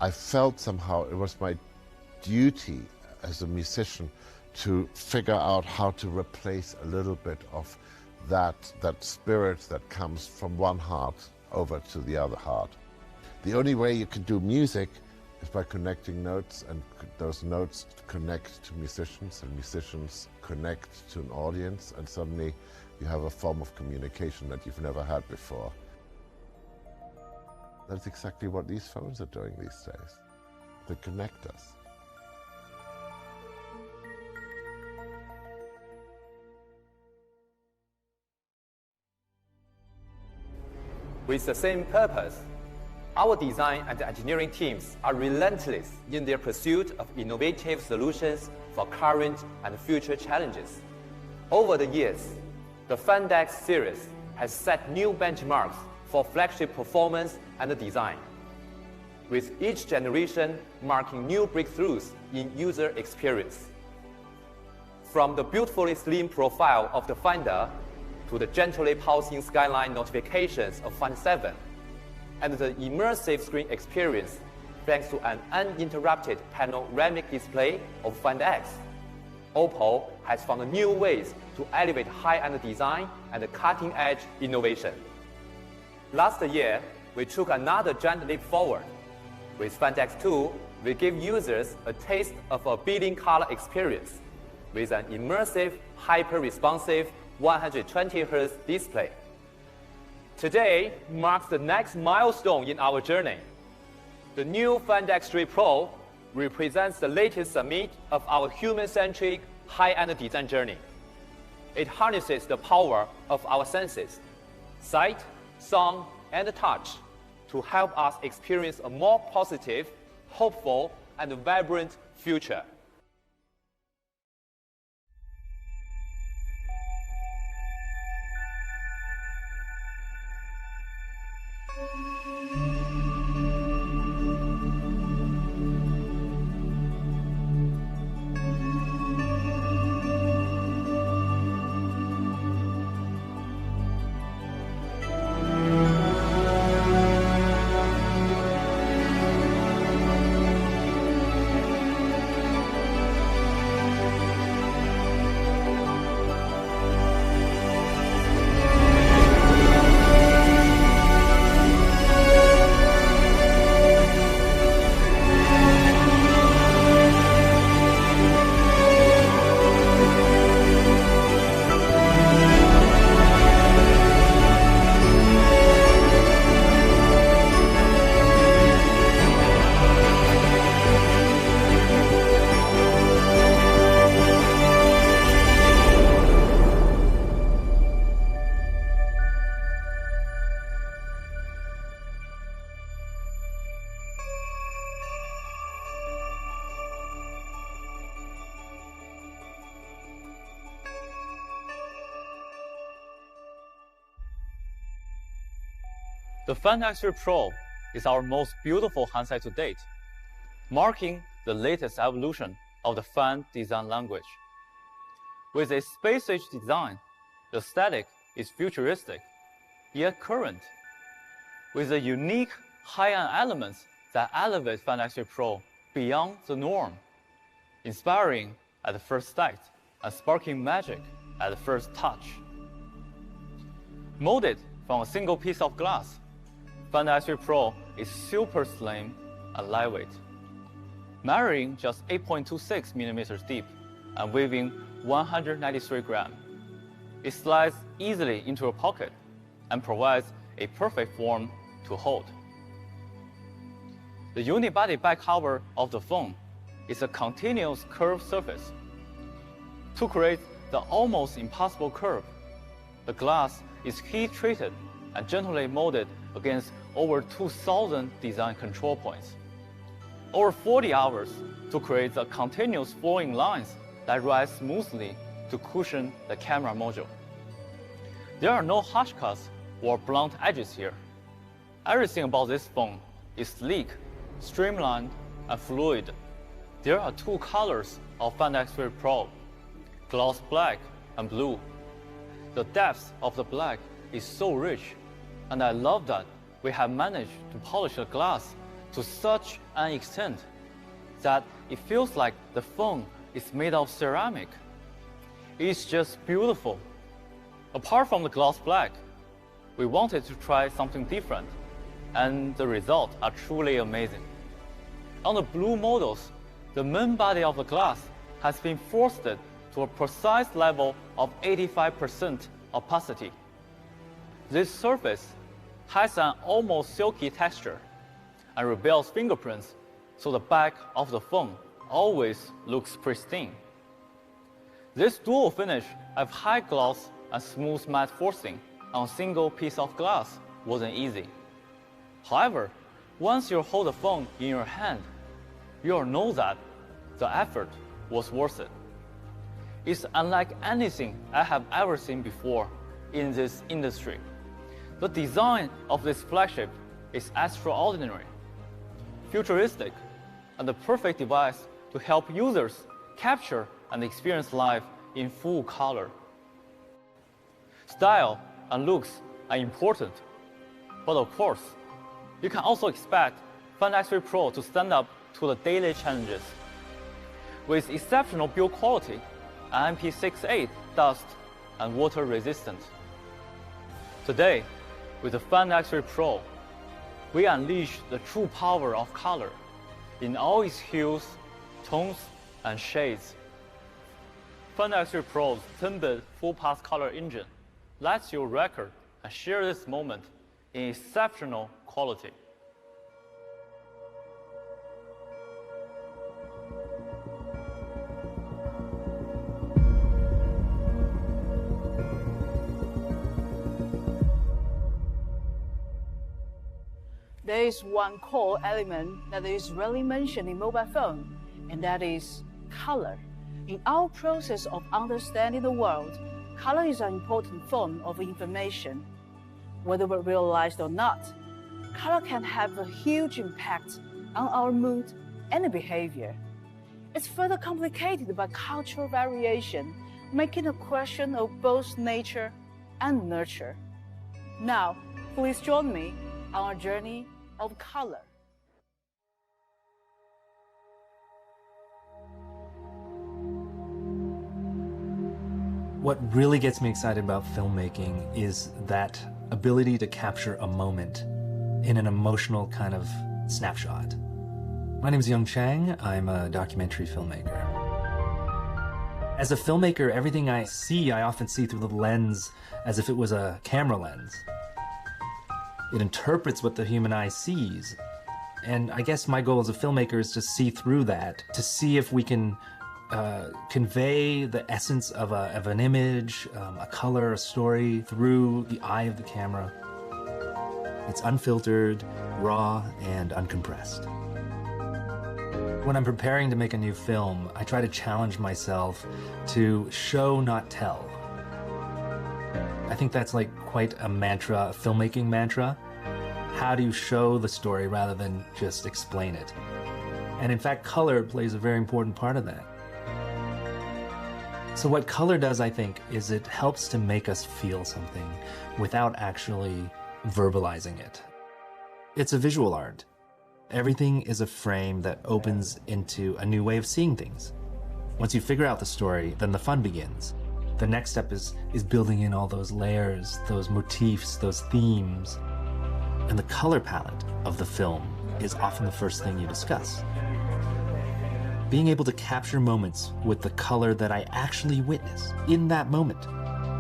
I felt somehow it was my duty as a musician to figure out how to replace a little bit of that spirit that comes from one heart over to the other heart. The only way you can do music is by connecting notes, and those notes connect to musicians, and musicians connect to an audience, and suddenly you have a form of communication that you've never had before. That's exactly what these phones are doing these days. They connect us. With the same purpose, our design and engineering teams are relentless in their pursuit of innovative solutions for current and future challenges. Over the years, the FundX series has set new benchmarks for flagship performance and design, with each generation marking new breakthroughs in user experience. From the beautifully slim profile of the Finder to the gently pulsing skyline notifications of Find 7, and the immersive screen experience thanks to an uninterrupted panoramic display of Find X, OPPO has found new ways to elevate high-end design and cutting-edge innovation. Last year, we took another giant leap forward. With Find X 2, we gave users a taste of a billion-color experience with an immersive, hyper-responsive 120Hz display. Today marks the next milestone in our journey. The new Find X3 Pro represents the latest summit of our human-centric, high-end design journey. It harnesses the power of our senses, sight, sound, and touch, to help us experience a more positive, hopeful, and vibrant future. The Find X3 Pro is our most beautiful handset to date, marking the latest evolution of the Find design language. With a space-age design, the aesthetic is futuristic, yet current, with the unique high-end elements that elevate Find X3 Pro beyond the norm, inspiring at the first sight and sparking magic at the first touch. Molded from a single piece of glass, Find X3 Pro is super slim and lightweight, measuring just 8.26 millimeters deep and weighing 193 grams. It slides easily into a pocket and provides a perfect form to hold. The unibody back cover of the phone is a continuous curved surface. To create the almost impossible curve, the glass is heat-treated and gently molded against over 2,000 design control points. Over 40 hours to create the continuous flowing lines that rise smoothly to cushion the camera module. There are no harsh cuts or blunt edges here. Everything about this phone is sleek, streamlined, and fluid. There are two colors of Find X3 Pro, gloss black and blue. The depth of the black is so rich, and I love that we have managed to polish the glass to such an extent that it feels like the phone is made of ceramic. It's just beautiful. Apart from the gloss black, we wanted to try something different, and the results are truly amazing. On the blue models, the main body of the glass has been frosted to a precise level of 85% opacity. This surface has an almost silky texture and rebels fingerprints, so the back of the phone always looks pristine. This dual finish of high gloss and smooth matte forcing on a single piece of glass wasn't easy. However, once you hold the phone in your hand, you'll know that the effort was worth it. It's unlike anything I have ever seen before in this industry. The design of this flagship is extraordinary, futuristic, and the perfect device to help users capture and experience life in full color. Style and looks are important, but of course, you can also expect Find X3 Pro to stand up to the daily challenges. With exceptional build quality, and IP68 dust and water resistant. Today, with the Find X3 Pro, we unleash the true power of color in all its hues, tones, and shades. Find X3 Pro's 10-bit full-pass color engine lets you record and share this moment in exceptional quality. There is one core element that is rarely mentioned in mobile phone, and that is color. In our process of understanding the world, color is an important form of information. Whether we realize it or not, color can have a huge impact on our mood and behavior. It's further complicated by cultural variation, making a question of both nature and nurture. Now, please join me on our journey of color. What really gets me excited about filmmaking is that ability to capture a moment in an emotional kind of snapshot. My name is Young Chang. I'm a documentary filmmaker. As a filmmaker, everything I see, I often see through the lens as if it was a camera lens. It interprets what the human eye sees. And I guess my goal as a filmmaker is to see through that, to see if we can convey the essence of an image, a color, a story through the eye of the camera. It's unfiltered, raw, and uncompressed. When I'm preparing to make a new film, I try to challenge myself to show, not tell. I think that's like quite a mantra, a filmmaking mantra. How do you show the story rather than just explain it? And in fact, color plays a very important part of that. So what color does, I think, is it helps to make us feel something without actually verbalizing it. It's a visual art. Everything is a frame that opens into a new way of seeing things. Once you figure out the story, then the fun begins. The next step is building in all those layers, those motifs, those themes. And the color palette of the film is often the first thing you discuss. Being able to capture moments with the color that I actually witness in that moment.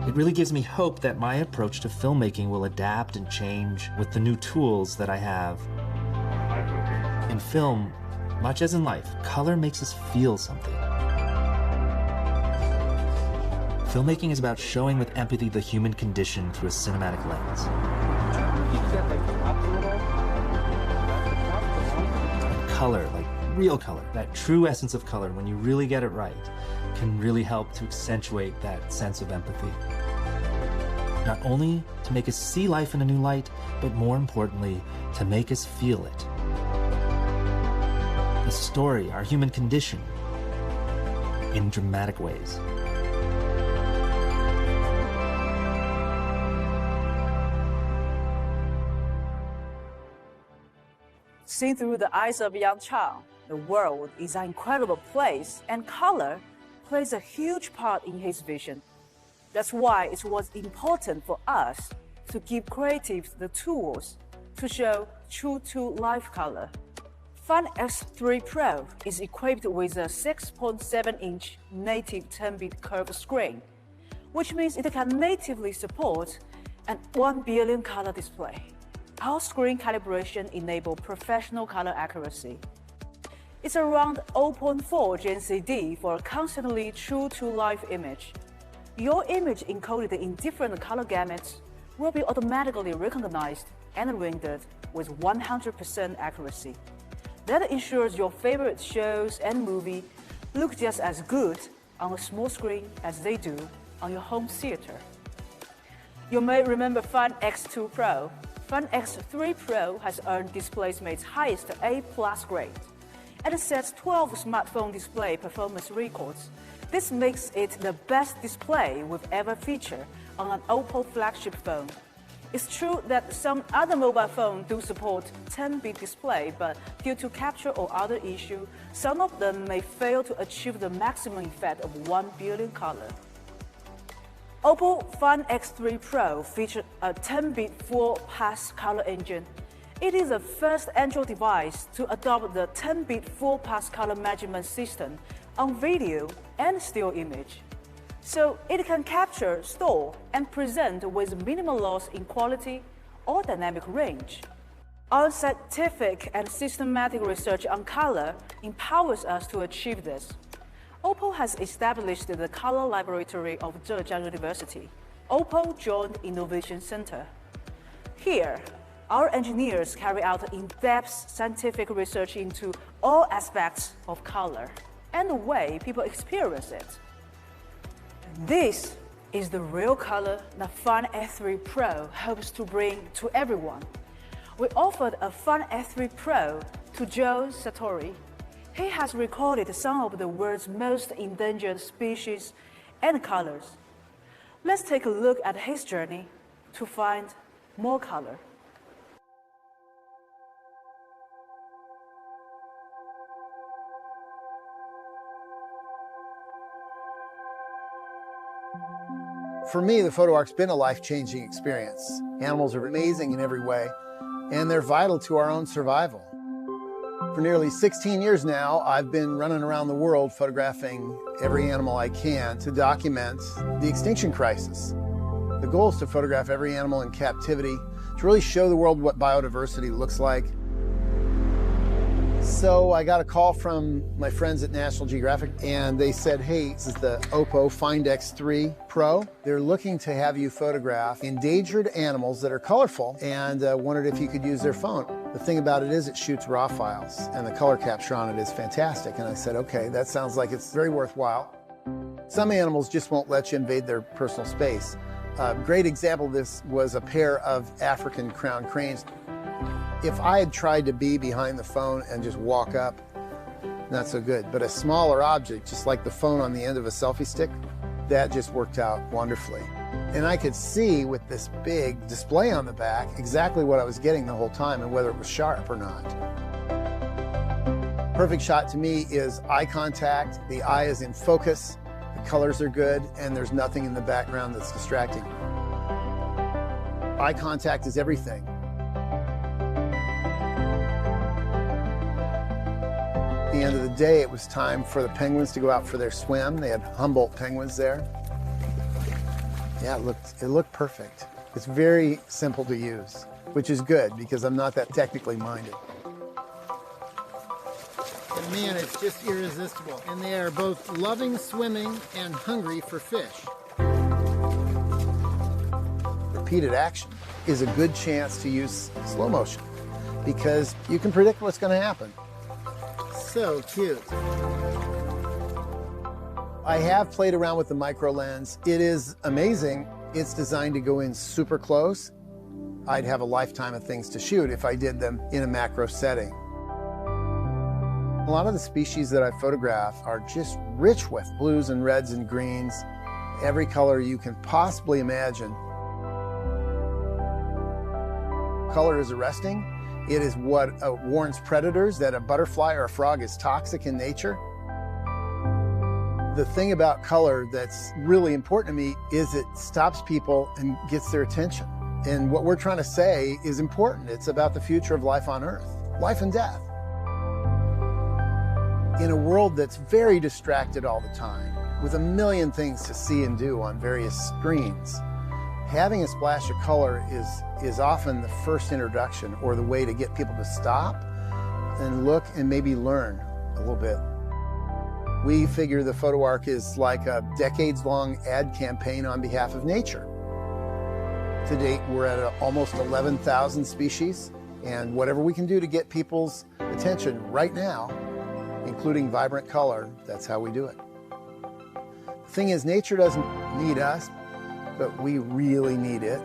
It really gives me hope that my approach to filmmaking will adapt and change with the new tools that I have. In film, much as in life, color makes us feel something. Filmmaking is about showing with empathy the human condition through a cinematic lens. And color, like real color, that true essence of color, when you really get it right, can really help to accentuate that sense of empathy. Not only to make us see life in a new light, but more importantly, to make us feel it. The story, our human condition, in dramatic ways. Seen through the eyes of a young child, the world is an incredible place, and color plays a huge part in his vision. That's why it was important for us to give creatives the tools to show true-to-life color. Fun X3 Pro is equipped with a 6.7-inch native 10-bit curved screen, which means it can natively support an 1 billion color display. Our screen calibration enables professional color accuracy. It's around 0.4 GNCD for a constantly true-to-life image. Your image encoded in different color gamuts will be automatically recognized and rendered with 100% accuracy. That ensures your favorite shows and movies look just as good on a small screen as they do on your home theater. You may remember Fun X2 Pro. Fun X3 Pro has earned DisplayMate's highest A+ grade and sets 12 smartphone display performance records. This makes it the best display we've ever featured on an OPPO flagship phone. It's true that some other mobile phones do support 10-bit display, but due to capture or other issue, some of them may fail to achieve the maximum effect of 1 billion color. OPPO Fun X3 Pro features a 10-bit full-pass color engine. It is the first Android device to adopt the 10-bit full-pass color measurement system on video and still image. So it can capture, store, and present with minimal loss in quality or dynamic range. Our scientific and systematic research on color empowers us to achieve this. OPPO has established the Color Laboratory of Zhejiang University, OPPO Joint Innovation Center. Here, our engineers carry out in-depth scientific research into all aspects of color and the way people experience it. This is the real color that Fun X3 Pro hopes to bring to everyone. We offered a Fun X3 Pro to Joe Sartori. He has recorded some of the world's most endangered species and colors. Let's take a look at his journey to find more color. For me, the photo arc's been a life-changing experience. Animals are amazing in every way, and they're vital to our own survival. For nearly 16 years now, I've been running around the world photographing every animal I can to document the extinction crisis. The goal is to photograph every animal in captivity, to really show the world what biodiversity looks like. So I got a call from my friends at National Geographic, and they said, hey, this is the OPPO Find X3 Pro. They're looking to have you photograph endangered animals that are colorful, and wondered if you could use their phone. The thing about it is it shoots RAW files, and the color capture on it is fantastic. And I said, okay, that sounds like it's very worthwhile. Some animals just won't let you invade their personal space. A great example of this was a pair of African crowned cranes. If I had tried to be behind the phone and just walk up, not so good. But a smaller object, just like the phone on the end of a selfie stick, that just worked out wonderfully. And I could see with this big display on the back exactly what I was getting the whole time and whether it was sharp or not. Perfect shot to me is eye contact. The eye is in focus, the colors are good, and there's nothing in the background that's distracting. Eye contact is everything. At the end of the day, it was time for the penguins to go out for their swim. They had Humboldt penguins there. Yeah, it looked perfect. It's very simple to use, which is good because I'm not that technically minded. And man, it's just irresistible. And they are both loving swimming and hungry for fish. Repeated action is a good chance to use slow motion because you can predict what's going to happen. So cute. I have played around with the micro lens. It is amazing. It's designed to go in super close. I'd have a lifetime of things to shoot if I did them in a macro setting. A lot of the species that I photograph are just rich with blues and reds and greens, every color you can possibly imagine. Color is arresting, It is what warns predators that a butterfly or a frog is toxic in nature. The thing about color that's really important to me is it stops people and gets their attention. And what we're trying to say is important. It's about the future of life on Earth, life and death. In a world that's very distracted all the time, with a million things to see and do on various screens, having a splash of color is often the first introduction or the way to get people to stop and look and maybe learn a little bit. We figure the photo arc is like a decades-long ad campaign on behalf of nature. To date, we're at almost 11,000 species, and whatever we can do to get people's attention right now, including vibrant color, that's how we do it. The thing is, nature doesn't need us, but we really need it.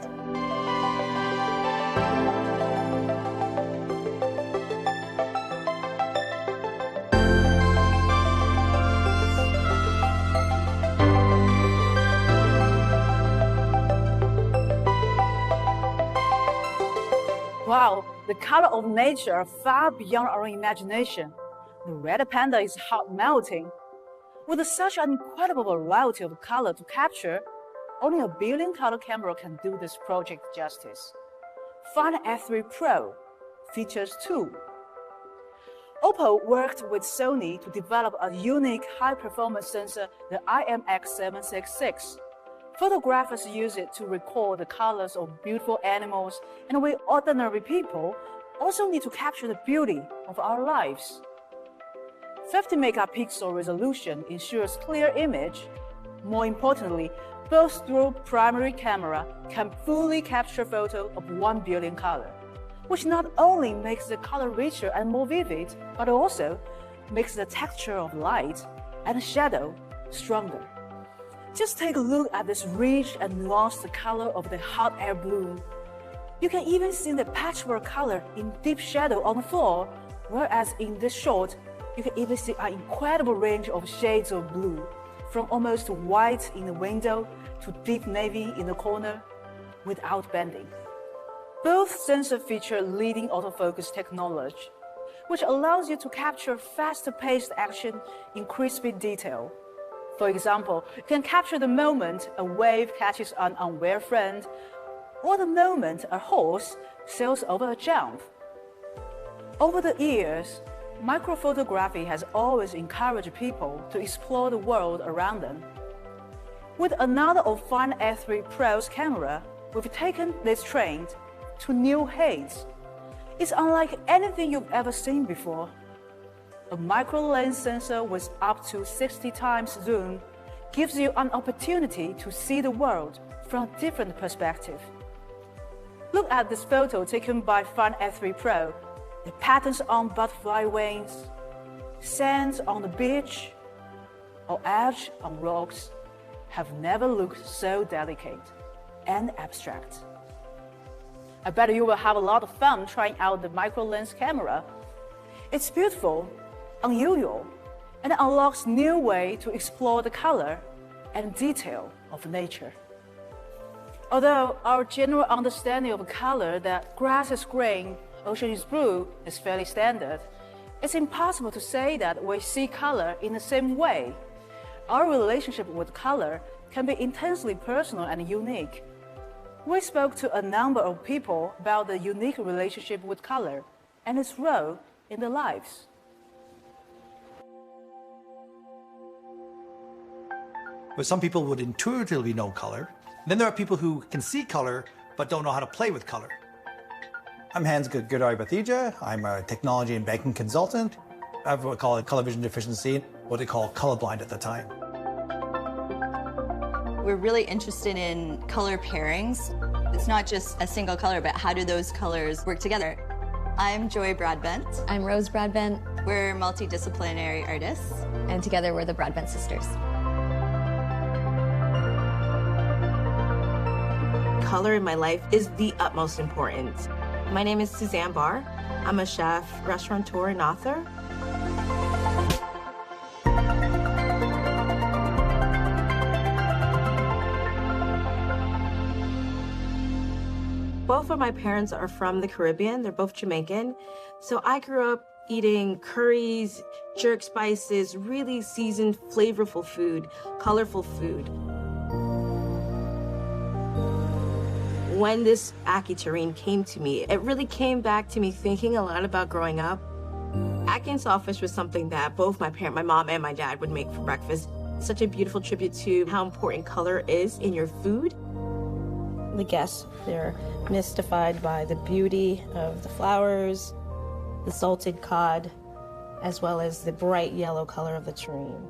Wow, the color of nature are far beyond our imagination. The red panda is hot melting. With such an incredible variety of color to capture, only a billion color camera can do this project justice. Find F3 Pro features 2. OPPO worked with Sony to develop a unique high-performance sensor, the IMX766. Photographers use it to record the colors of beautiful animals, and we ordinary people also need to capture the beauty of our lives. 50 megapixel resolution ensures clear image. More importantly, both dual primary camera can fully capture photo of 1 billion color, which not only makes the color richer and more vivid, but also makes the texture of light and shadow stronger. Just take a look at this rich and nuanced color of the hot air balloon. You can even see the patchwork color in deep shadow on the floor, whereas in this shot, you can even see an incredible range of shades of blue, from almost white in the window to deep navy in the corner, without bending. Both sensors feature leading autofocus technology, which allows you to capture faster-paced action in crispy detail. For example, you can capture the moment a wave catches an unaware friend, or the moment a horse sails over a jump. Over the years, microphotography has always encouraged people to explore the world around them. With another of Find F3 Pro's camera, we've taken this trend to new heights. It's unlike anything you've ever seen before. A micro lens sensor with up to 60 times zoom gives you an opportunity to see the world from a different perspective. Look at this photo taken by Find F3 Pro. The patterns on butterfly wings, sands on the beach, or edge on rocks have never looked so delicate and abstract. I bet you will have a lot of fun trying out the micro lens camera. It's beautiful, unusual, and unlocks new way to explore the color and detail of nature. Although our general understanding of color that grass is green, ocean is blue is fairly standard, it's impossible to say that we see color in the same way. Our relationship with color can be intensely personal and unique. We spoke to a number of people about the unique relationship with color and its role in their lives. But some people would intuitively know color. Then there are people who can see color but don't know how to play with color. I'm Hans Goodari-Bathija. I'm a technology and banking consultant. I have what we call a color vision deficiency, what they call colorblind at the time. We're really interested in color pairings. It's not just a single color, but how do those colors work together? I'm Joy Broadbent. I'm Rose Broadbent. We're multidisciplinary artists. And together we're the Broadbent Sisters. Color in my life is the utmost importance. My name is Suzanne Barr. I'm a chef, restaurateur, and author. Both of my parents are from the Caribbean. They're both Jamaican. So I grew up eating curries, jerk spices, really seasoned, flavorful food, colorful food. When this AccuTerrain came to me, it really came back to me thinking a lot about growing up. Accu Sawfish was something that both my mom and my dad would make for breakfast. Such a beautiful tribute to how important color is in your food. The guests, they're mystified by the beauty of the flowers, the salted cod, as well as the bright yellow color of the terrain.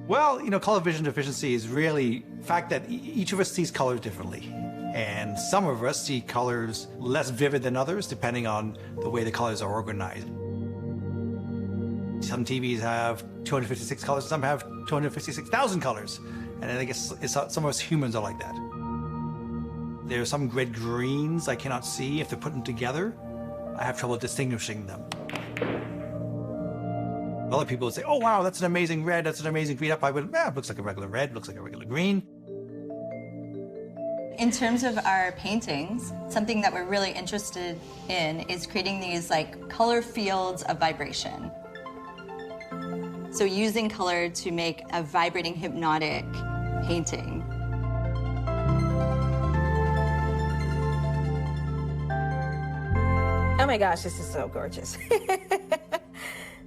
Well, color vision deficiency is really the fact that each of us sees colors differently. And some of us see colors less vivid than others, depending on the way the colors are organized. Some TVs have 256 colors, some have 256,000 colors. And I guess some of us humans are like that. There are some red greens I cannot see if they're put them together. I have trouble distinguishing them. Other people would say, oh, wow, that's an amazing red, that's an amazing green. Up, I would, it looks like a regular red, looks like a regular green. In terms of our paintings, something that we're really interested in is creating these color fields of vibration. So using color to make a vibrating, hypnotic painting. Oh my gosh, this is so gorgeous.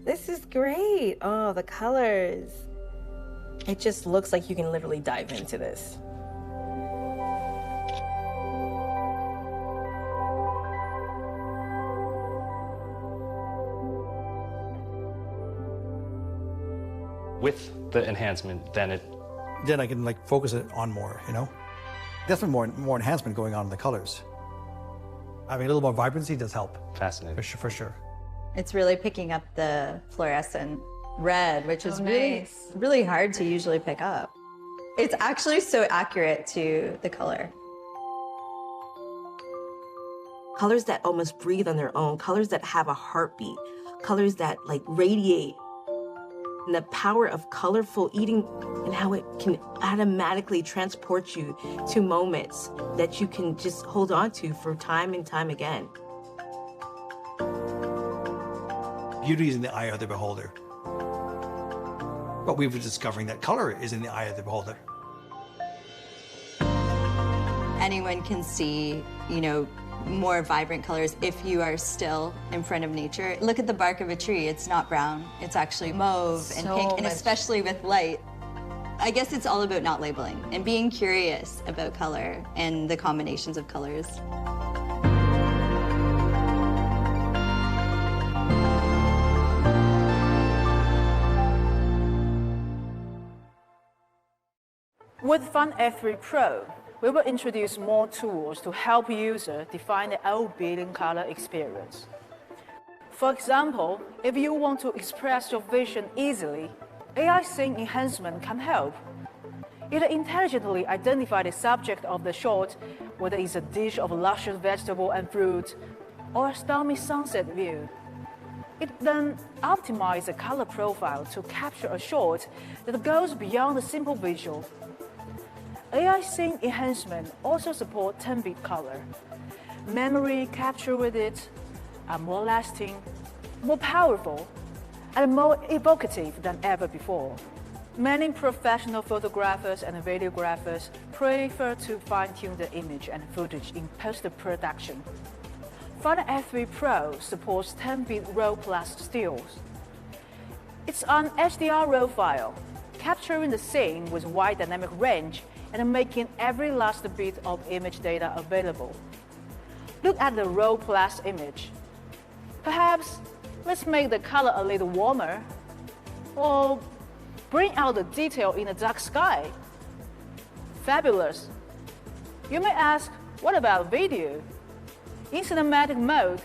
This is great. Oh, the colors. It just looks like you can literally dive into this. With the enhancement, then I can focus it on more, Definitely more enhancement going on in the colors. Having a little more vibrancy does help. Fascinating. For sure. It's really picking up the fluorescent red, which is really hard to usually pick up. It's actually so accurate to the color. Colors that almost breathe on their own, colors that have a heartbeat, colors that radiate. And the power of colorful eating and how it can automatically transport you to moments that you can just hold on to for time and time again. Beauty is in the eye of the beholder. But we were discovering that color is in the eye of the beholder. Anyone can see, more vibrant colors if you are still in front of nature. Look at the bark of a tree. It's not brown. It's actually mauve and pink, and especially with light. I guess it's all about not labeling and being curious about color and the combinations of colors. With Fun F3 Pro, we will introduce more tools to help users define their own building color experience. For example, if you want to express your vision easily, AI Sync Enhancement can help. It intelligently identifies the subject of the shot, whether it's a dish of luscious vegetable and fruit, or a stormy sunset view. It then optimizes the color profile to capture a shot that goes beyond the simple visual. AI Sync Enhancement also supports 10-bit color. Memory capture with it are more lasting, more powerful, and more evocative than ever before. Many professional photographers and videographers prefer to fine-tune the image and footage in post-production. Fun F3 Pro supports 10-bit RAW plus stills. It's an HDR RAW file, capturing the scene with wide dynamic range and making every last bit of image data available. Look at the RAW plus image. Perhaps let's make the color a little warmer, or bring out the detail in the dark sky. Fabulous. You may ask, what about video? In cinematic mode,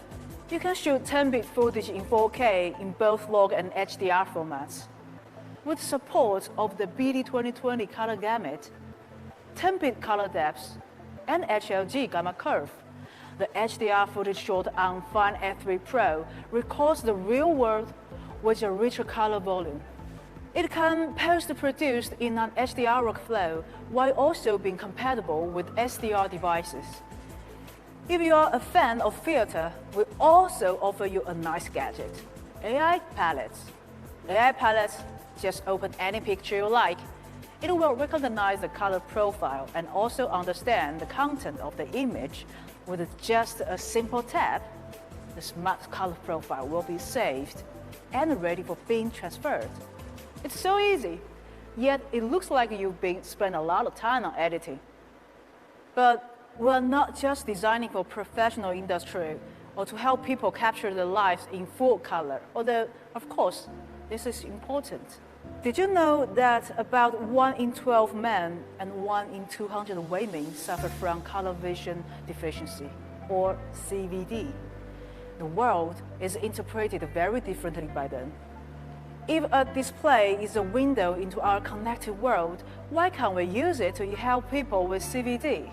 you can shoot 10-bit footage in 4K in both log and HDR formats. With support of the BD 2020 color gamut, 10-bit color depth, and HLG gamma curve, the HDR footage shot on Fun F3 Pro records the real world with a richer color volume. It can post-produce in an HDR workflow while also being compatible with SDR devices. If you are a fan of theater, we also offer you a nice gadget, AI palettes. AI palettes just open any picture you like. It will recognize the color profile and also understand the content of the image. With just a simple tap, the smart color profile will be saved and ready for being transferred. It's so easy, yet it looks like you've spent a lot of time on editing. But we're not just designing for professional industry or to help people capture their lives in full color, although, of course, this is important. Did you know that about 1 in 12 men and 1 in 200 women suffer from color vision deficiency, or CVD? The world is interpreted very differently by them. If a display is a window into our connected world, why can't we use it to help people with CVD?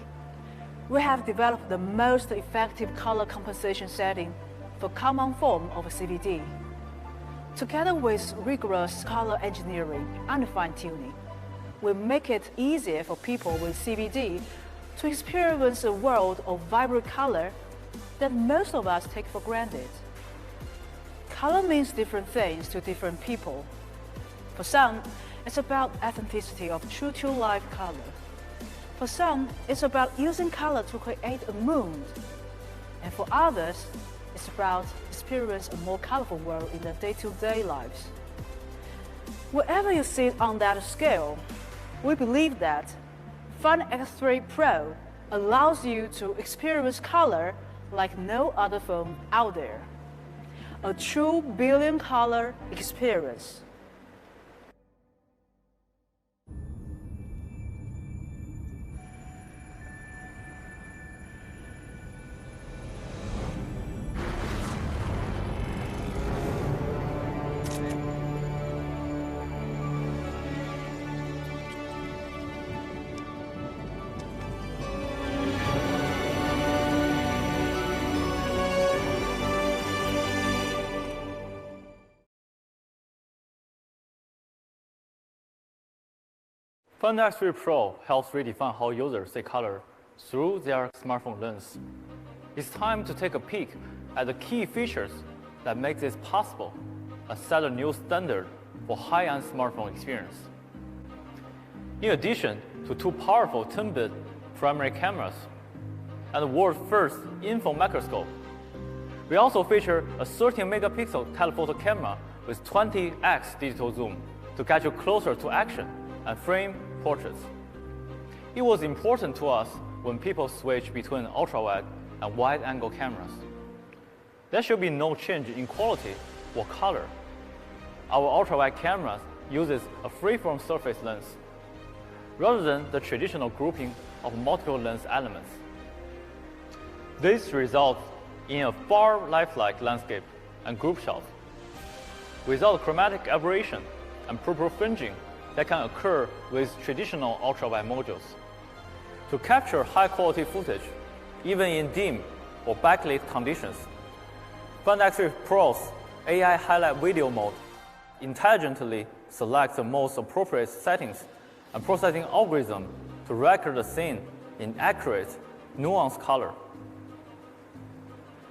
We have developed the most effective color composition setting for common form of CVD. Together with rigorous color engineering and fine-tuning, we make it easier for people with CVD to experience a world of vibrant color that most of us take for granted. Color means different things to different people. For some, it's about authenticity of true-to-life color. For some, it's about using color to create a mood. And for others, it's about experiencing a more colorful world in their day-to-day lives. Wherever you sit on that scale, we believe that Find X3 Pro allows you to experience color like no other phone out there. A true billion color experience. Find X3 Pro helps redefine how users see color through their smartphone lens. It's time to take a peek at the key features that make this possible and set a new standard for high-end smartphone experience. In addition to 2 powerful 10-bit primary cameras and the world's first infrared microscope, we also feature a 13-megapixel telephoto camera with 20x digital zoom to get you closer to action and frame portraits. It was important to us when people switch between ultra-wide and wide-angle cameras. There should be no change in quality or color. Our ultra-wide cameras uses a free-form surface lens, rather than the traditional grouping of multiple lens elements. This results in a far lifelike landscape and group shot, without chromatic aberration and purple fringing that can occur with traditional ultra-wide modules. To capture high-quality footage, even in dim or backlit conditions, Find X3 Pro's AI highlight video mode intelligently selects the most appropriate settings and processing algorithm to record the scene in accurate, nuanced color.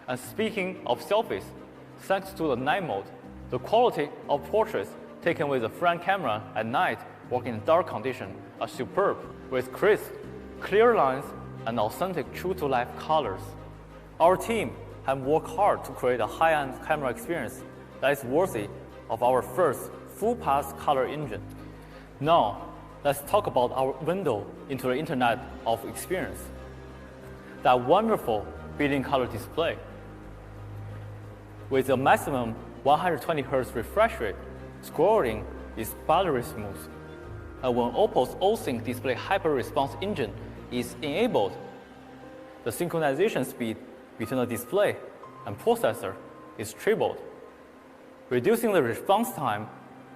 And speaking of selfies, thanks to the night mode, the quality of portraits taken with the front camera at night or in dark condition are superb, with crisp, clear lines and authentic true-to-life colors. Our team have worked hard to create a high-end camera experience that is worthy of our first full-pass color engine. Now, let's talk about our window into the Internet of Experience, that wonderful billion color display. With a maximum 120 Hz refresh rate, scrolling is buttery smooth. And when OPPO's OSync display hyper-response engine is enabled, the synchronization speed between the display and processor is tripled, reducing the response time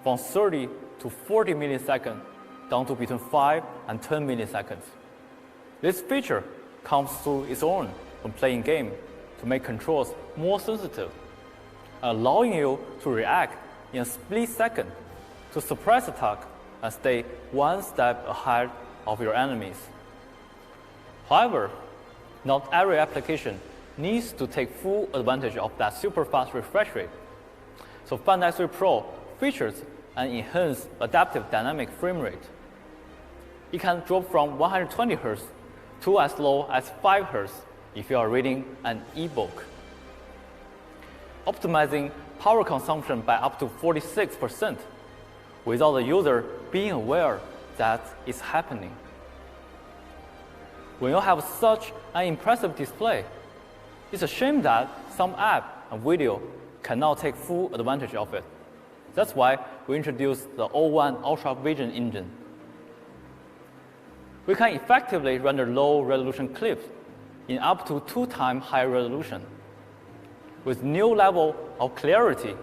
from 30 to 40 milliseconds down to between 5 and 10 milliseconds. This feature comes through its own when playing game to make controls more sensitive, allowing you to react in a split second to suppress attack and stay one step ahead of your enemies. However, not every application needs to take full advantage of that super fast refresh rate. So Find X3 Pro features an enhanced adaptive dynamic frame rate. It can drop from 120 Hz to as low as 5 Hz if you are reading an ebook, optimizing power consumption by up to 46% without the user being aware that it's happening. When you have such an impressive display, it's a shame that some app and video cannot take full advantage of it. That's why we introduced the O1 Ultra Vision engine. We can effectively render low-resolution clips in up to 2 times higher resolution. With new level of clarity,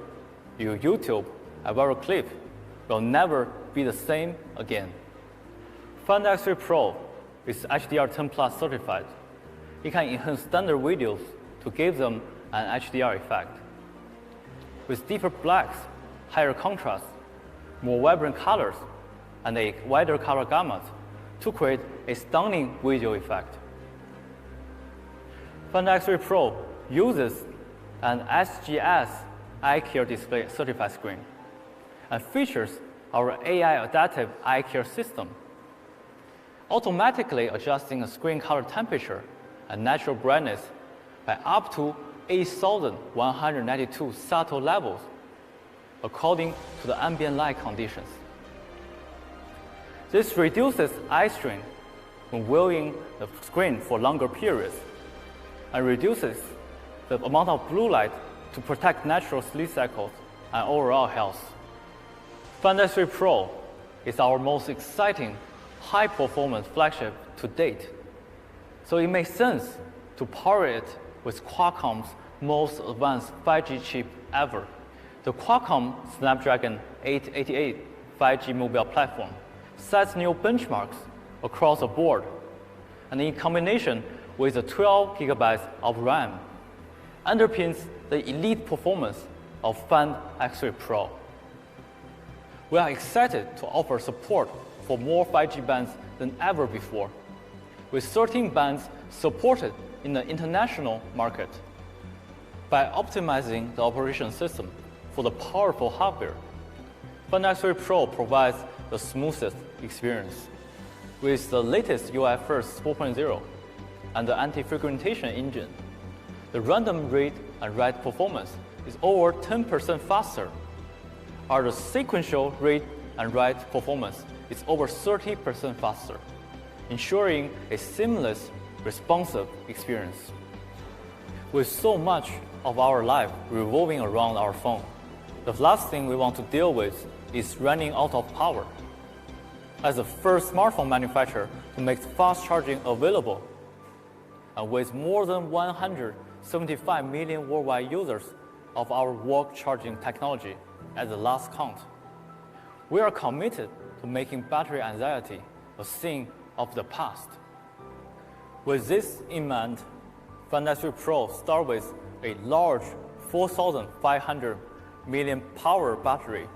your YouTube and viral clip will never be the same again. Find X3 Pro is HDR10+ certified. It can enhance standard videos to give them an HDR effect. With deeper blacks, higher contrast, more vibrant colors, and a wider color gamut to create a stunning visual effect. Find X3 Pro uses an SGS eye care display certified screen and features our AI adaptive eye care system, automatically adjusting the screen color temperature and natural brightness by up to 8,192 subtle levels according to the ambient light conditions. This reduces eye strain when viewing the screen for longer periods and reduces the amount of blue light to protect natural sleep cycles and overall health. Find X3 Pro is our most exciting high-performance flagship to date, so it makes sense to power it with Qualcomm's most advanced 5G chip ever, the Qualcomm Snapdragon 888 5G mobile platform sets new benchmarks across the board, and in combination with the 12 GB of RAM, underpins the elite performance of Find X3 Pro. We are excited to offer support for more 5G bands than ever before, with 13 bands supported in the international market. By optimizing the operation system for the powerful hardware, Find X3 Pro provides the smoothest experience. With the latest UFS 4.0 and the anti-fragmentation engine, the random read and write performance is over 10% faster, while the sequential read and write performance is over 30% faster, ensuring a seamless, responsive experience. With so much of our life revolving around our phone, the last thing we want to deal with is running out of power. As the first smartphone manufacturer to make fast charging available, and with more than 175 million worldwide users of our work charging technology at the last count, we are committed to making battery anxiety a thing of the past. With this in mind, Find X3 Pro starts with a large 4,500 milliamp power battery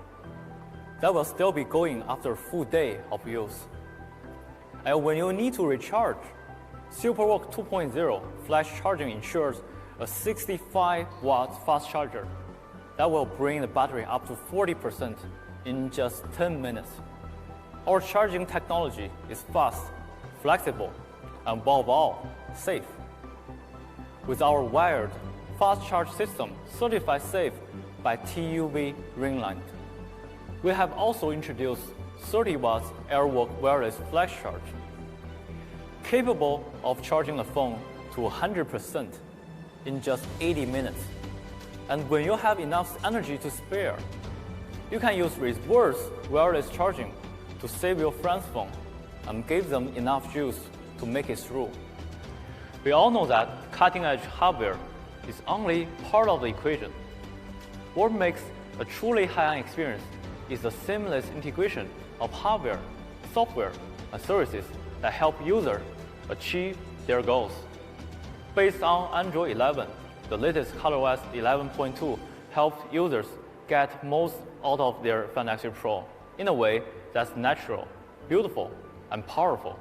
that will still be going after a full day of use. And when you need to recharge, SuperWalk 2.0 flash charging ensures a 65-watt fast charger that will bring the battery up to 40% in just 10 minutes. Our charging technology is fast, flexible, and above all, safe. With our wired fast charge system certified safe by TÜV Rheinland, we have also introduced 30 watts AirWalk wireless flash charge, capable of charging the phone to 100% in just 80 minutes. And when you have enough energy to spare, you can use reverse wireless charging to save your friend's phone and give them enough juice to make it through. We all know that cutting-edge hardware is only part of the equation. What makes a truly high-end experience is the seamless integration of hardware, software, and services that help users achieve their goals. Based on Android 11, the latest ColorOS 11.2 helps users get most out of their Find X3 Pro in a way that's natural, beautiful, and powerful.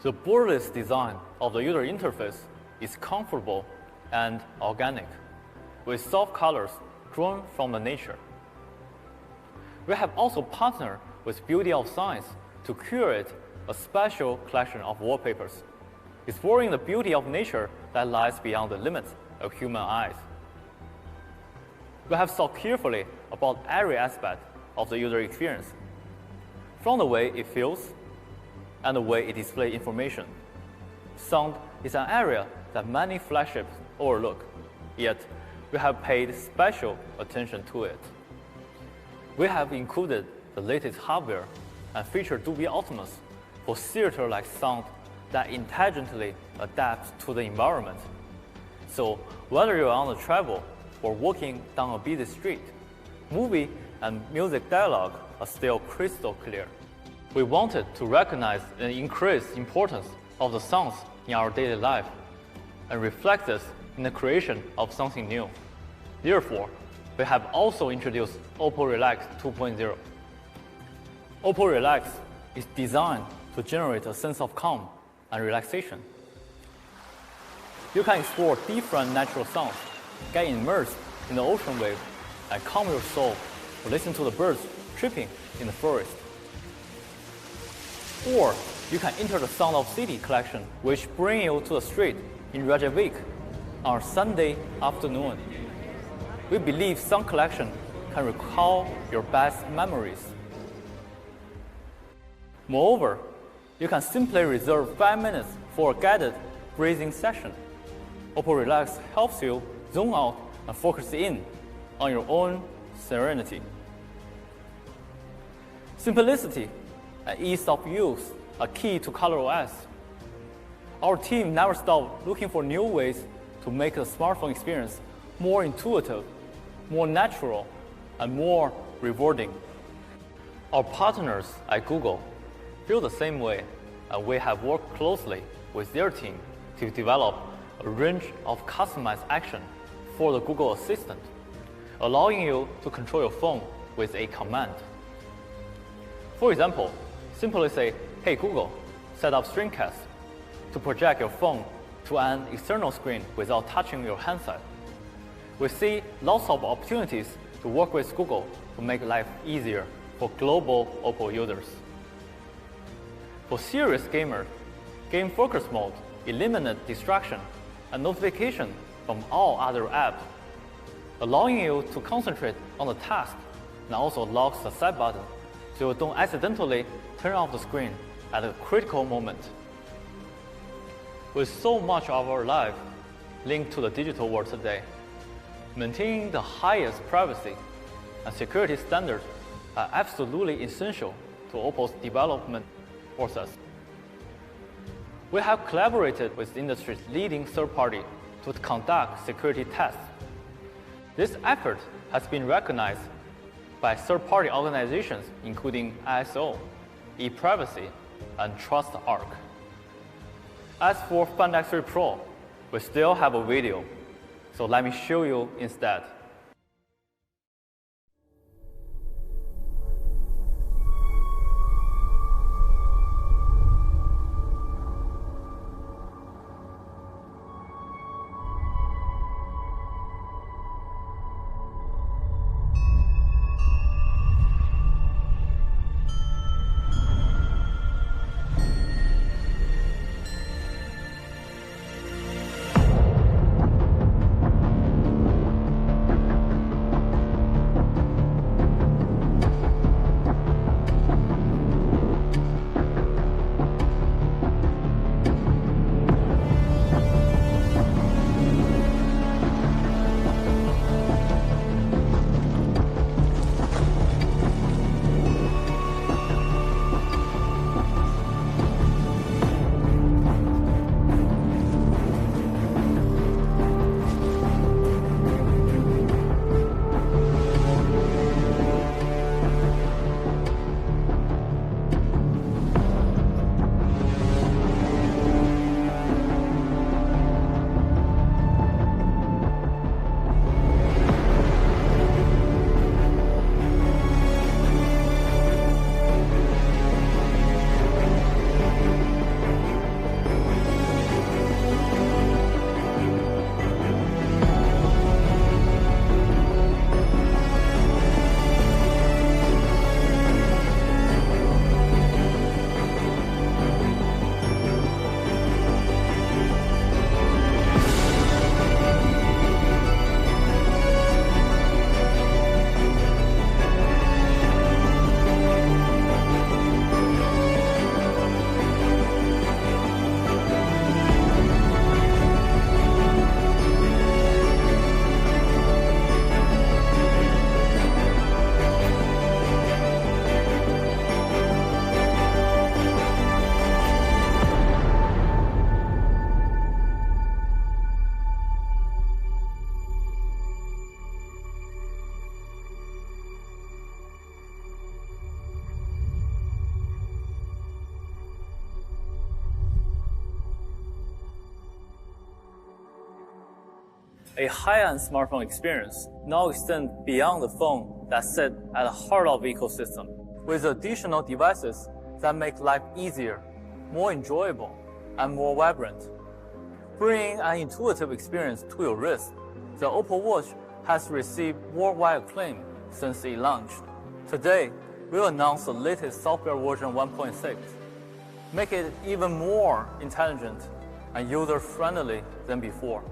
The borderless design of the user interface is comfortable and organic, with soft colors drawn from the nature. We have also partnered with Beauty of Science to curate a special collection of wallpapers, exploring the beauty of nature that lies beyond the limits of human eyes. We have thought carefully about every aspect of the user experience, from the way it feels and the way it displays information. Sound is an area that many flagships overlook, yet we have paid special attention to it. We have included the latest hardware and featured Dolby Atmos for theater-like sound that intelligently adapts to the environment. So whether you're on the travel or walking down a busy street, movie and music dialogue are still crystal clear. We wanted to recognize and increase importance of the sounds in our daily life and reflect this in the creation of something new. Therefore, we have also introduced OPPO Relax 2.0. OPPO Relax is designed to generate a sense of calm and relaxation. You can explore different natural sounds, get immersed in the ocean wave, and calm your soul to listen to the birds chirping in the forest. Or you can enter the Sound of City collection, which brings you to the street in Reykjavik on a Sunday afternoon. We believe sound collection can recall your best memories. Moreover, you can simply reserve 5 minutes for a guided breathing session. OPPO Relax helps you zoom out and focus in on your own serenity. Simplicity and ease of use are key to ColorOS. Our team never stopped looking for new ways to make the smartphone experience more intuitive, more natural, and more rewarding. Our partners at Google feel the same way, and we have worked closely with their team to develop a range of customized action for the Google Assistant, allowing you to control your phone with a command. For example, simply say, "Hey Google, set up screencast," to project your phone to an external screen without touching your handset. We see lots of opportunities to work with Google to make life easier for global OPPO users. For serious gamers, Game Focus Mode eliminates distraction and notification from all other apps, allowing you to concentrate on the task, and also locks the side button so you don't accidentally turn off the screen at a critical moment. With so much of our life linked to the digital world today, maintaining the highest privacy and security standards are absolutely essential to OPPO's development process. We have collaborated with the industry's leading third party to conduct security tests. This effort has been recognized by third-party organizations including ISO, ePrivacy, and TrustArc. As for Find X3 Pro, we still have a video, so let me show you instead. A high-end smartphone experience now extends beyond the phone that sits at the heart of the ecosystem, with additional devices that make life easier, more enjoyable, and more vibrant. Bringing an intuitive experience to your wrist, the OPPO Watch has received worldwide acclaim since it launched. Today, we'll announce the latest software version 1.6, make it even more intelligent and user-friendly than before.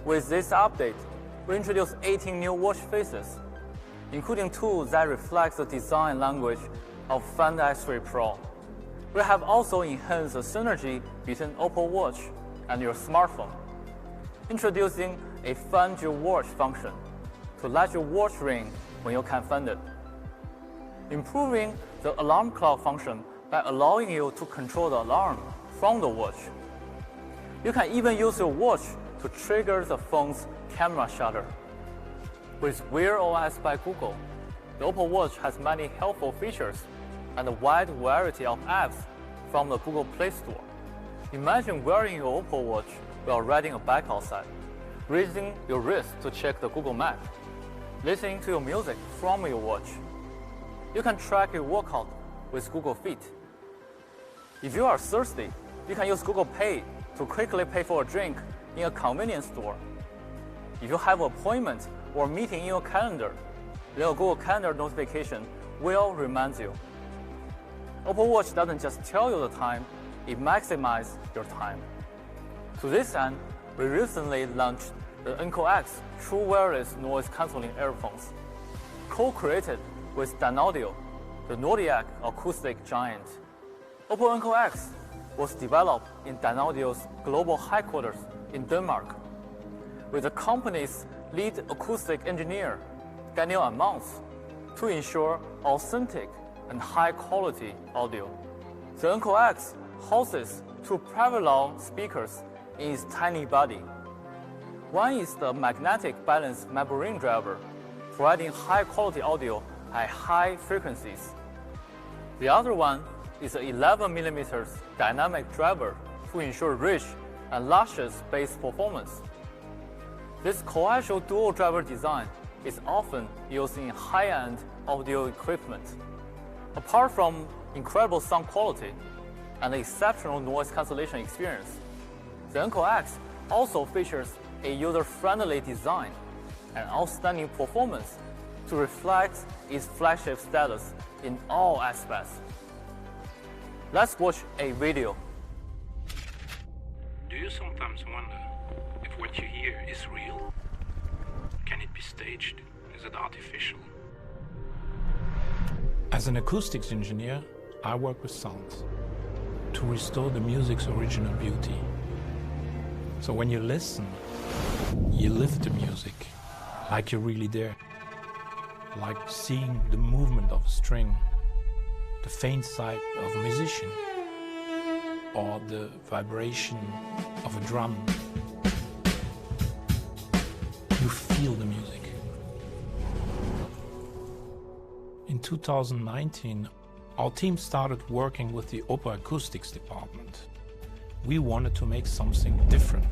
With this update, we introduce 18 new watch faces, including tools that reflect the design language of Find X3 Pro. We have also enhanced the synergy between OPPO Watch and your smartphone, introducing a Find Your Watch function to let your watch ring when you can't find it, improving the alarm clock function by allowing you to control the alarm from the watch. You can even use your watch to trigger the phone's camera shutter. With Wear OS by Google, the OPPO Watch has many helpful features and a wide variety of apps from the Google Play Store. Imagine wearing your OPPO Watch while riding a bike outside, raising your wrist to check the Google Map, listening to your music from your watch. You can track your workout with Google Fit. If you are thirsty, you can use Google Pay to quickly pay for a drink in a convenience store. If you have an appointment or meeting in your calendar, then a Google Calendar notification will remind you. OPPO Watch doesn't just tell you the time, it maximizes your time. To this end, we recently launched the NCO-X True Wireless Noise Cancelling Earphones, co-created with Dynaudio, the Nordic acoustic giant. OPPO NCO-X was developed in Dynaudio's global headquarters in Denmark, with the company's lead acoustic engineer, Daniel Amons, to ensure authentic and high-quality audio. The NCO-X houses two parallel speakers in its tiny body. One is the magnetic balance membrane driver, providing high-quality audio at high frequencies. The other one is an 11mm dynamic driver to ensure rich and luscious bass performance. This coaxial dual driver design is often used in high-end audio equipment. Apart from incredible sound quality and exceptional noise cancellation experience, the NCO-X also features a user-friendly design and outstanding performance to reflect its flagship status in all aspects. Let's watch a video. Do you sometimes wonder if what you hear is real? Can it be staged? Is it artificial? As an acoustics engineer, I work with sounds to restore the music's original beauty. So when you listen, you live the music like you're really there, like seeing the movement of a string, the faint sigh of a musician, or the vibration of a drum. You feel the music. In 2019, our team started working with the OPPO Acoustics department. We wanted to make something different.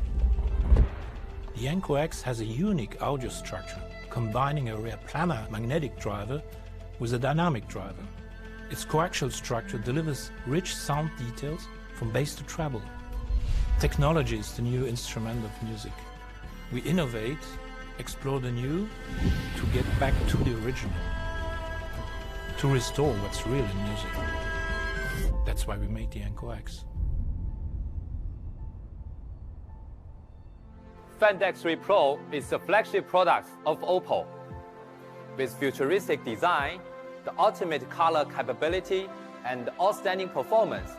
The NCO-X has a unique audio structure, combining a rear planar magnetic driver with a dynamic driver. Its coaxial structure delivers rich sound details from bass to treble. Technology is the new instrument of music. We innovate, explore the new, to get back to the original, to restore what's real in music. That's why we made the NCO-X. Find X3 Pro is the flagship product of OPPO. With futuristic design, the ultimate color capability, and outstanding performance,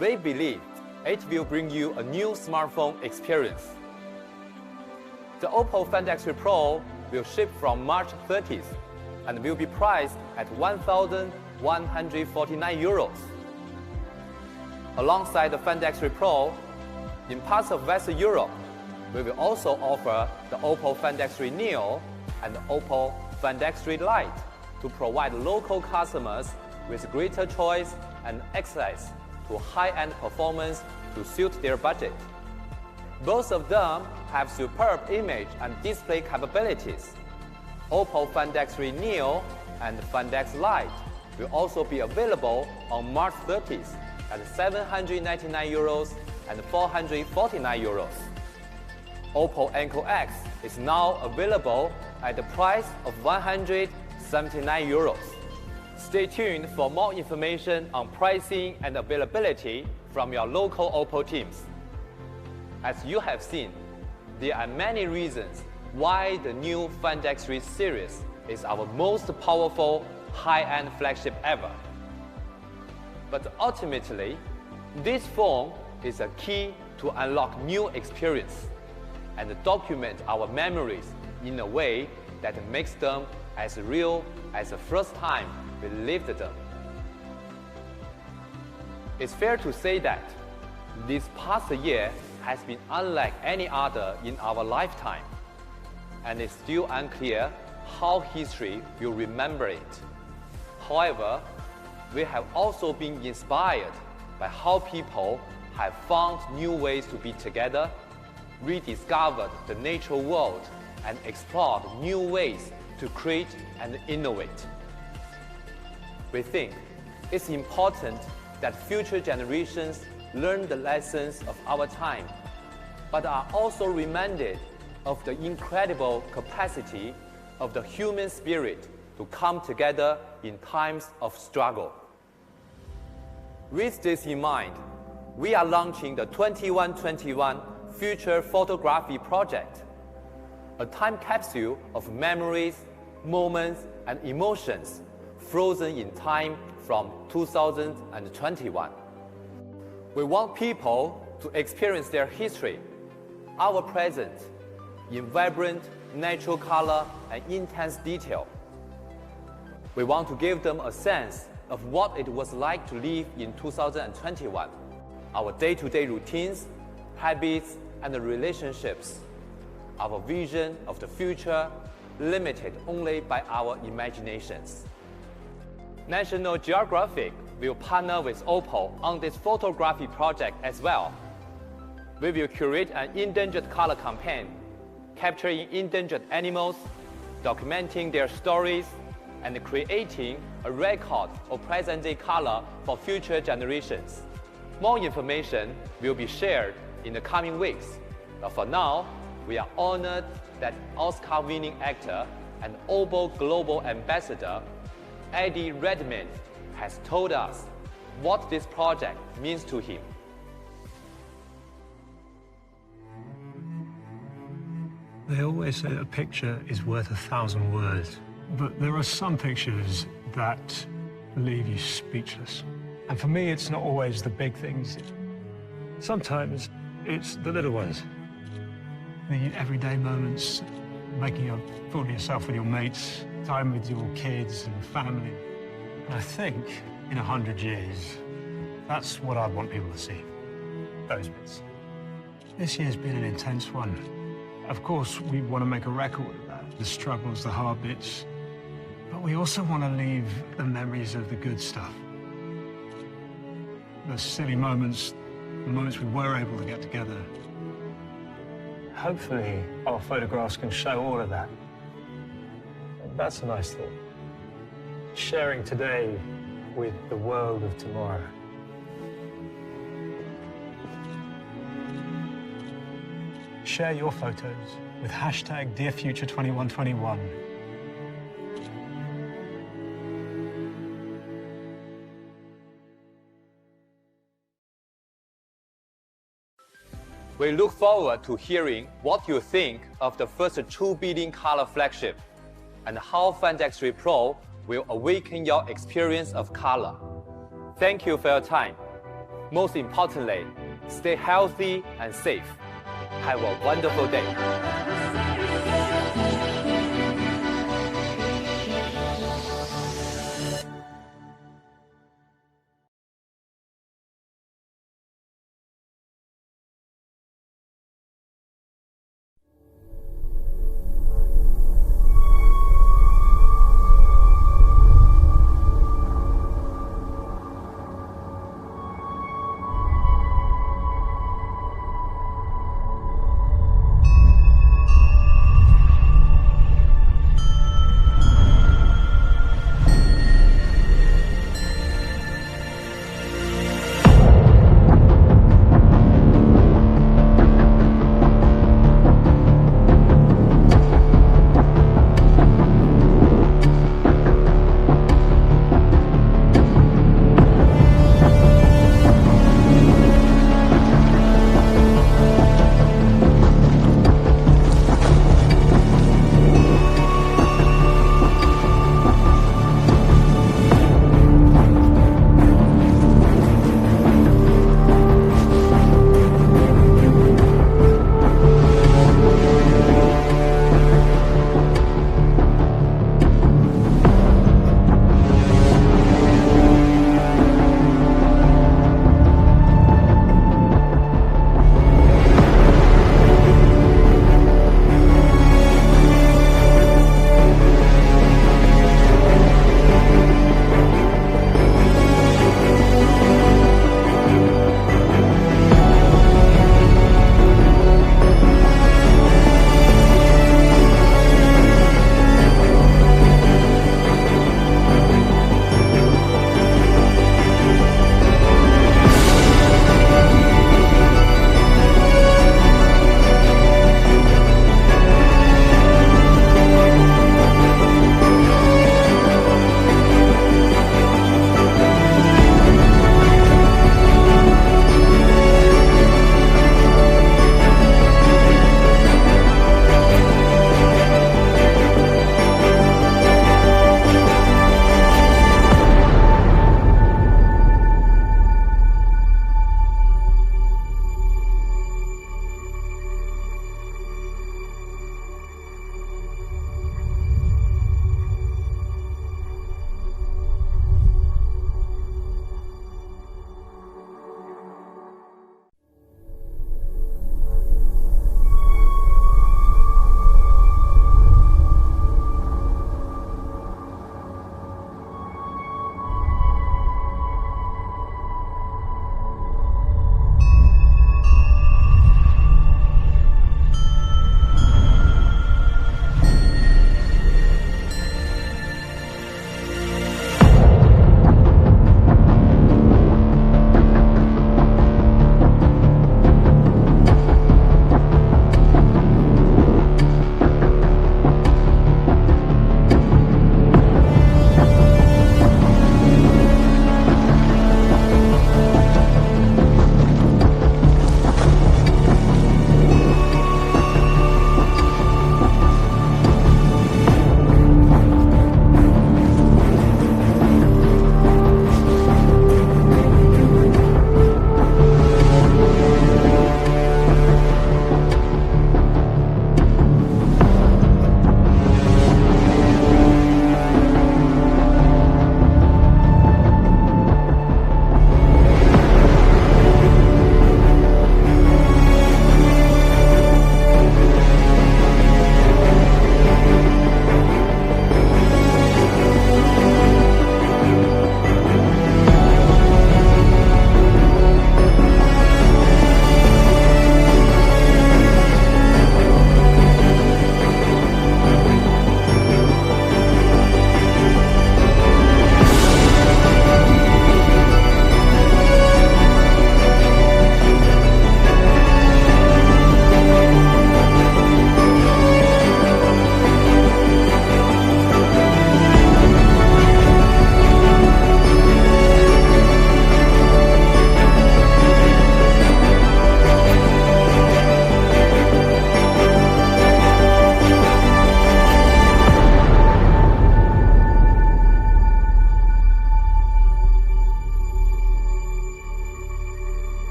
we believe it will bring you a new smartphone experience. The OPPO Find X3 Pro will ship from March 30th and will be priced at €1,149. Alongside the Find X3 Pro, in parts of Western Europe, we will also offer the OPPO Find X3 Neo and the OPPO Find X3 Lite to provide local customers with greater choice and access to high-end performance to suit their budget. Both of them have superb image and display capabilities. OPPO Find X3 Neo and Find X Lite will also be available on March 30th at €799 and €449. OPPO Enco X is now available at the price of €179. Stay tuned for more information on pricing and availability from your local OPPO teams. As you have seen, there are many reasons why the new Find X3 series is our most powerful high-end flagship ever. But ultimately, this phone is a key to unlock new experience and document our memories in a way that makes them as real as the first time we lived them. It's fair to say that this past year has been unlike any other in our lifetime, and it's still unclear how history will remember it. However, we have also been inspired by how people have found new ways to be together, rediscovered the natural world, and explored new ways to create and innovate. We think it's important that future generations learn the lessons of our time, but are also reminded of the incredible capacity of the human spirit to come together in times of struggle. With this in mind, we are launching the 2121 Future Photography Project, a time capsule of memories, moments, and emotions frozen in time from 2021. We want people to experience their history, our present, in vibrant, natural color and intense detail. We want to give them a sense of what it was like to live in 2021, our day-to-day routines, habits, and relationships, our vision of the future limited only by our imaginations. National Geographic will partner with OPPO on this photography project as well. We will curate an endangered color campaign, capturing endangered animals, documenting their stories, and creating a record of present-day color for future generations. More information will be shared in the coming weeks. But for now, we are honored that Oscar-winning actor and OPPO Global Ambassador Eddie Redmayne has told us what this project means to him. They always say a picture is worth 1,000 words, but there are some pictures that leave you speechless. And for me, it's not always the big things. Sometimes it's the little ones. The everyday moments, making a fool of yourself with your mates, time with your kids and family. And I think in 100 years, that's what I want people to see, those bits. This year's been an intense one. Of course, we want to make a record of that, the struggles, the hard bits, but we also want to leave the memories of the good stuff. The silly moments, the moments we were able to get together. Hopefully, our photographs can show all of that. That's a nice thought. Sharing today with the world of tomorrow. Share your photos with hashtag DearFuture2121. We look forward to hearing what you think of the first 2 billion color flagship and how Find X3 Pro will awaken your experience of color. Thank you for your time. Most importantly, stay healthy and safe. Have a wonderful day.